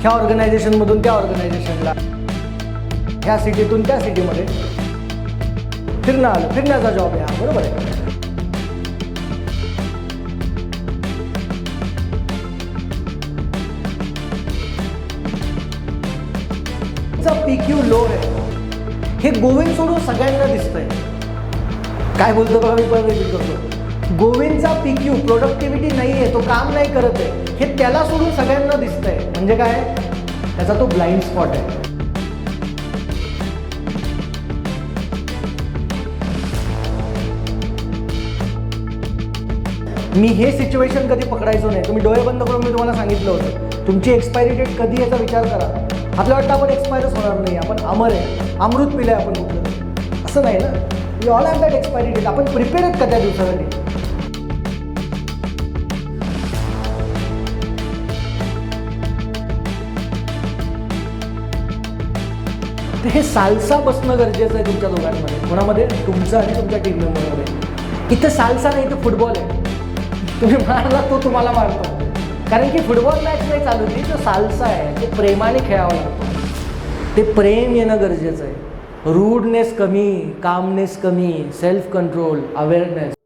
ह्या ऑर्गनायझेशनमधून त्या ऑर्गनायझेशनला, ह्या सिटीतून त्या सिटीमध्ये फिरणं आलं, फिरण्याचा जॉब आहे हा, बरोबर आहे. PQ लो आहे हे गोविंद सोडून सगळ्यांना दिसतंय. काय बोलतो बघा, मी पण रिपीट करतो. गोविंदचा PQ प्रोडक्टिव्हिटी नाही आहे, तो काम नाही करत आहे, हे त्याला सोडून सगळ्यांना दिसतंय. म्हणजे काय, त्याचा तो ब्लाइंड स्पॉट आहे. मी हे सिच्युएशन कधी पकडायचो नाही. तुम्ही डोळे बंद करून मी तुम्हाला सांगितलं होतं, तुमची एक्सपायरी डेट कधी याचा विचार करा. आपल्याला वाटतं आपण एक्सपायरच होणार नाही, आपण अमर आहे, अमृत पिलं आहे आपण कुठलं, असं नाही ना. We all have that expiry date. आपण प्रिपेअर आहेत का त्या दिवसासाठी? तर हे सालसा बसणं गरजेचं आहे तुमच्या दोघांमध्ये. कोणामध्ये? तुमचं आणि तुमच्या टीम मेंबरमध्ये. इथं सालसा नाही, इथं फुटबॉल आहे. तुम्ही मारला तो तुम्हाला मारतो, कारण की फुटबॉल मॅच नाही चालू ती, तो सालसा आहे, तो प्रेमाने खेळावं लागतो. ते प्रेम येणं गरजेचं आहे. रूडनेस कमी, कामनेस कमी, सेल्फ कंट्रोल, अवेअरनेस.